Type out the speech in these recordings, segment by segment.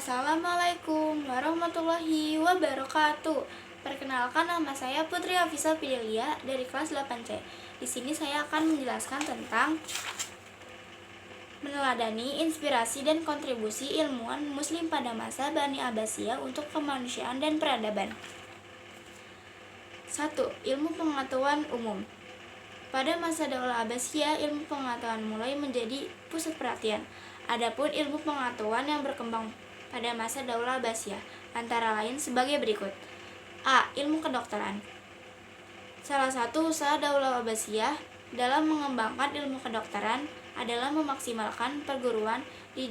Assalamualaikum warahmatullahi wabarakatuh. Perkenalkan, nama saya Putri Hafisa Fidelia dari kelas 8C. Di sini saya akan menjelaskan tentang meneladani inspirasi dan kontribusi ilmuwan muslim pada masa Bani Abbasiyah untuk kemanusiaan dan peradaban. 1. Ilmu pengetahuan umum. Pada masa Daulah Abbasiyah, ilmu pengetahuan mulai menjadi pusat perhatian. Adapun ilmu pengetahuan yang berkembang pada masa Daulah Abbasiyah antara lain sebagai berikut. A. Ilmu kedokteran. Salah satu usaha Daulah Abbasiyah dalam mengembangkan ilmu kedokteran adalah memaksimalkan perguruan di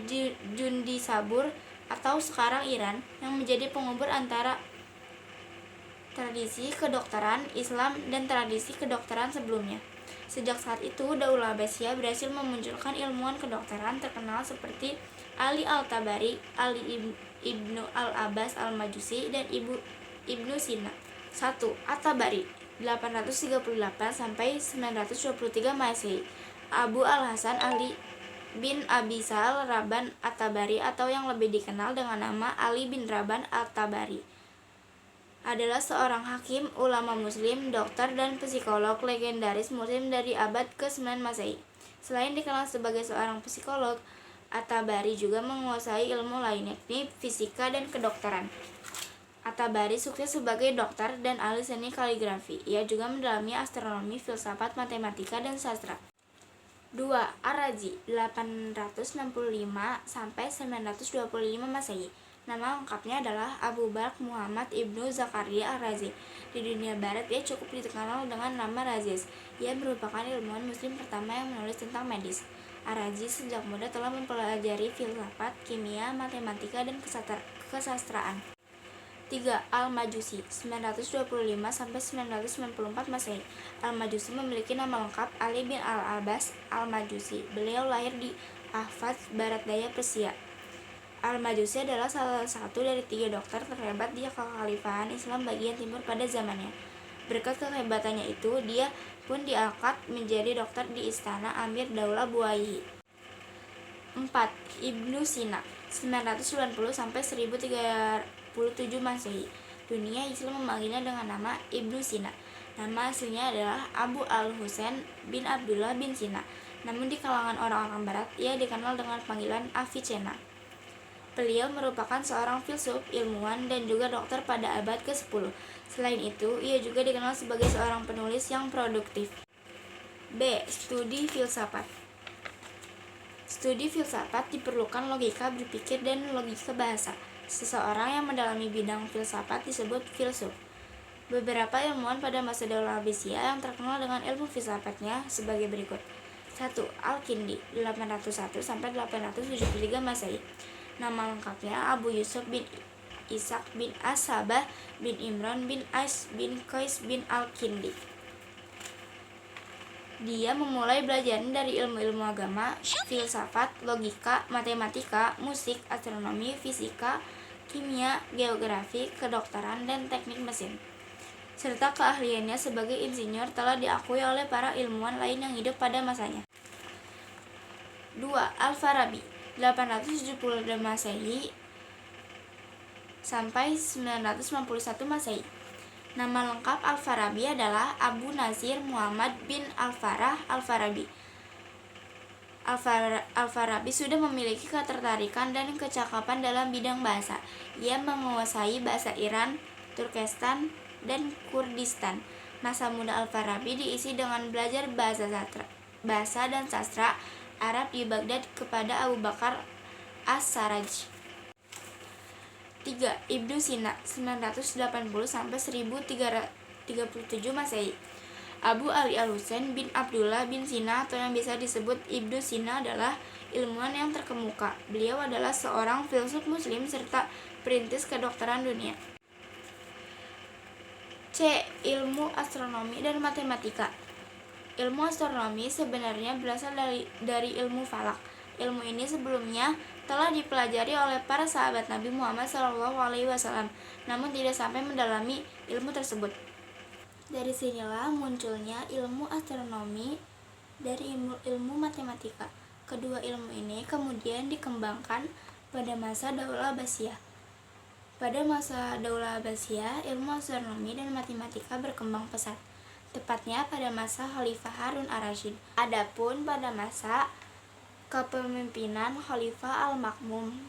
Jundisabur atau sekarang Iran yang menjadi pengubur antara tradisi kedokteran Islam dan tradisi kedokteran sebelumnya. Sejak saat itu, Daulah Abbasiyah berhasil memunculkan ilmuwan kedokteran terkenal seperti Ali Al-Tabari, Ali Ibnu Al-Abbas Al-Majusi, dan Ibnu Sina. 1. At-Tabari 838 sampai 923 Masehi. Abu Al-Hasan Ali bin Abi Sal Raban At-Tabari atau yang lebih dikenal dengan nama Ali bin Raban At-Tabari adalah seorang hakim, ulama muslim, dokter, dan psikolog legendaris muslim dari abad ke-9 Masehi. Selain dikenal sebagai seorang psikolog, At-Tabari juga menguasai ilmu lain yakni fisika dan kedokteran. At-Tabari sukses sebagai dokter dan ahli seni kaligrafi. Ia juga mendalami astronomi, filsafat, matematika, dan sastra. 2. Ar-Razi 865 sampai 925 Masehi. Nama lengkapnya adalah Abu Bakr Muhammad Ibnu Zakaria Ar-Razi. Di dunia barat ia cukup dikenal dengan nama Raziz. Ia merupakan ilmuwan muslim pertama yang menulis tentang medis. Ar-Razi sejak muda telah mempelajari filsafat, kimia, matematika, dan kesastraan. 3. Al-Majusi 925 sampai 994 Masehi. Al-Majusi memiliki nama lengkap Ali bin Al-Abbas Al-Majusi. Beliau lahir di Ahvaz, barat daya Persia. Al-Majusi adalah salah satu dari 3 dokter terhebat di kekhalifahan Islam bagian timur pada zamannya. Berkat kehebatannya itu, dia pun diangkat menjadi dokter di istana Amir Daulah Buaihi. 4. Ibnu Sina 990 sampai 1037 Masehi. Dunia Islam memanggilnya dengan nama Ibnu Sina. Nama aslinya adalah Abu Al-Husain bin Abdullah bin Sina. Namun di kalangan orang-orang barat, ia dikenal dengan panggilan Avicenna. Beliau merupakan seorang filsuf, ilmuwan, dan juga dokter pada abad ke-10. Selain itu, ia juga dikenal sebagai seorang penulis yang produktif. B. Studi filsafat. Studi filsafat diperlukan logika berpikir dan logika bahasa. Seseorang yang mendalami bidang filsafat disebut filsuf. Beberapa ilmuwan pada masa Daulah Abbasiyah yang terkenal dengan ilmu filsafatnya sebagai berikut. 1. Al-Kindi 801 sampai 873 Masehi. Nama lengkapnya Abu Yusuf bin Ishaq bin As-Sabah bin Imran bin Ais bin Qais bin Al-Kindi. Dia memulai belajar dari ilmu-ilmu agama, filsafat, logika, matematika, musik, astronomi, fisika, kimia, geografi, kedokteran, dan teknik mesin. Serta keahliannya sebagai insinyur telah diakui oleh para ilmuwan lain yang hidup pada masanya. 2. Al-Farabi 870 Masehi sampai 991 Masehi. Nama lengkap Al-Farabi adalah Abu Nazir Muhammad bin Al-Farah Al-Farabi. Al-Farabi sudah memiliki ketertarikan dan kecakapan dalam bidang bahasa. Ia menguasai bahasa Iran, Turkestan, dan Kurdistan. Masa muda Al-Farabi diisi dengan belajar bahasa dan sastra Arab di Baghdad kepada Abu Bakar As-Sarraj. 3. Ibnu Sina 980 sampai 1037 Masehi. Abu Ali Al-Husain bin Abdullah bin Sina atau yang bisa disebut Ibnu Sina adalah ilmuwan yang terkemuka. Beliau adalah seorang filsuf muslim serta perintis kedokteran dunia. C. Ilmu astronomi dan matematika. Ilmu astronomi sebenarnya berasal dari ilmu falak. Ilmu ini sebelumnya telah dipelajari oleh para sahabat Nabi Muhammad SAW, namun tidak sampai mendalami ilmu tersebut. Dari sinilah munculnya ilmu astronomi dari ilmu matematika. Kedua ilmu ini kemudian dikembangkan Pada masa Daulah Abbasiyah. Pada masa Daulah Abbasiyah, ilmu astronomi dan matematika berkembang pesat, tepatnya pada masa Khalifah Harun ar-Rasyid. Adapun pada masa kepemimpinan Khalifah Al-Ma'mun,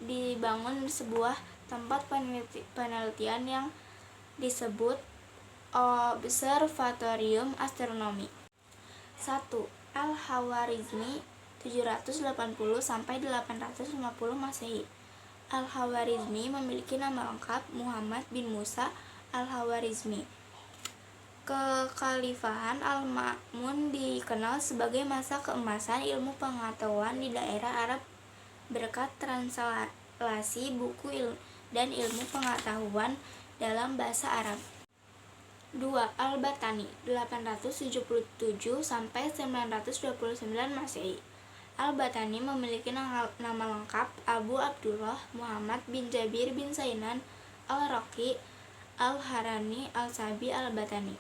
dibangun sebuah tempat penelitian yang disebut Observatorium Astronomi. 1. Al-Khawarizmi 780 sampai 850 Masehi. Al-Khawarizmi memiliki nama lengkap Muhammad bin Musa Al-Khawarizmi. Kekhalifahan Al-Ma'mun dikenal sebagai masa keemasan ilmu pengetahuan di daerah Arab berkat translasi buku dan ilmu pengetahuan dalam bahasa Arab. 2. Al-Battani 877 sampai 929 Masehi. Al-Battani memiliki nama lengkap Abu Abdullah Muhammad bin Jabir bin Sainan Al-Raqi Al-Harani Al-Sabi Al-Battani.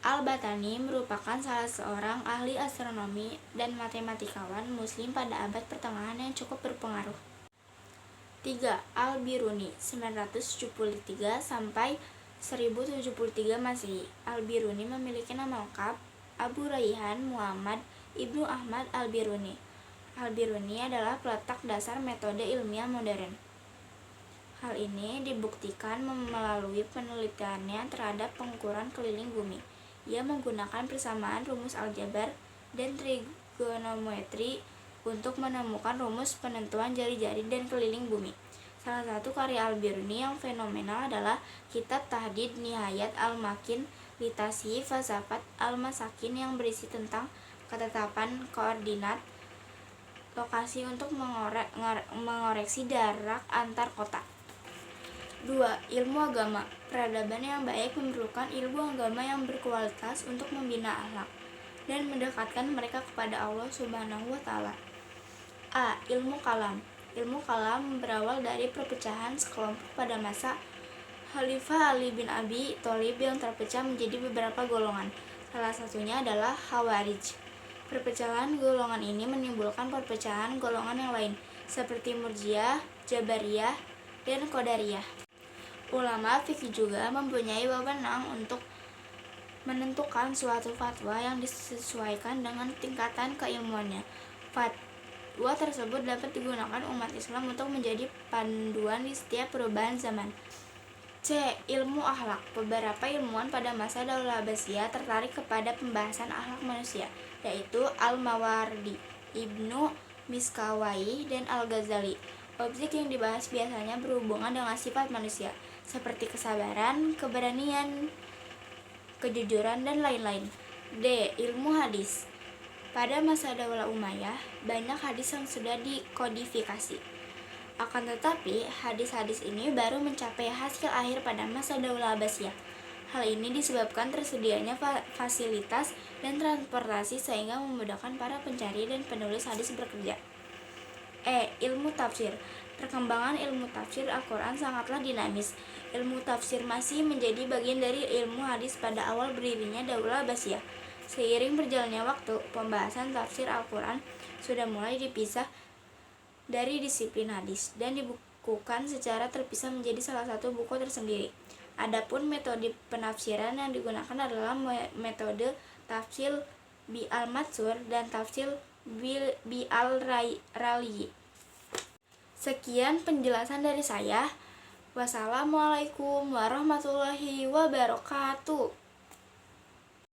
Al-Battani merupakan salah seorang ahli astronomi dan matematikawan muslim pada abad pertengahan yang cukup berpengaruh. 3. Al-Biruni 973 sampai 1073 Masehi. Al-Biruni memiliki nama lengkap Abu Raihan Muhammad Ibnu Ahmad Al-Biruni. Al-Biruni adalah peletak dasar metode ilmiah modern. Hal ini dibuktikan melalui penelitiannya terhadap pengukuran keliling bumi. Ia menggunakan persamaan rumus aljabar dan trigonometri untuk menemukan rumus penentuan jari-jari dan keliling bumi. Salah satu karya Al-Biruni yang fenomenal adalah Kitab Tahdid Nihayat Al-Makin li Tashyif Falsafat Al-Masakin yang berisi tentang ketetapan koordinat lokasi untuk mengoreksi jarak antar kota. 2. Ilmu agama. Peradaban yang baik memerlukan ilmu agama yang berkualitas untuk membina akhlak dan mendekatkan mereka kepada Allah Subhanahu wa Ta'ala. A. Ilmu kalam. Ilmu kalam berawal dari perpecahan sekelompok pada masa Khalifah Ali bin Abi Thalib yang terpecah menjadi beberapa golongan. Salah satunya adalah Khawarij. Perpecahan golongan ini menimbulkan perpecahan golongan yang lain, seperti Murji'ah, Jabariyah, dan Qadariyah. Ulama fikih juga mempunyai wewenang untuk menentukan suatu fatwa yang disesuaikan dengan tingkatan keilmuannya. Fatwa tersebut dapat digunakan umat Islam untuk menjadi panduan di setiap perubahan zaman. C. Ilmu akhlak. Beberapa ilmuwan pada masa Daulah Abbasiyah tertarik kepada pembahasan akhlak manusia, yaitu Al-Mawardi, Ibnu Miskawai, dan Al-Ghazali. Objek yang dibahas biasanya berhubungan dengan sifat manusia, seperti kesabaran, keberanian, kejujuran, dan lain-lain. D. Ilmu hadis. Pada masa Daulah Umayyah, banyak hadis yang sudah dikodifikasi. Akan tetapi, hadis-hadis ini baru mencapai hasil akhir pada masa Daulah Abbasiyah. Hal ini disebabkan tersedianya fasilitas dan transportasi sehingga memudahkan para pencari dan penulis hadis bekerja. E. Ilmu tafsir. Perkembangan ilmu tafsir Al-Quran sangatlah dinamis. Ilmu tafsir masih menjadi bagian dari ilmu hadis pada awal berdirinya Daulah Abbasiyah. Seiring berjalannya waktu, pembahasan tafsir Al-Quran sudah mulai dipisah dari disiplin hadis dan dibukukan secara terpisah menjadi salah satu buku tersendiri. Adapun metode penafsiran yang digunakan adalah metode tafsir bi al-Mansur dan tafsir bi al-Rali. Sekian penjelasan dari saya. Wassalamualaikum warahmatullahi wabarakatuh.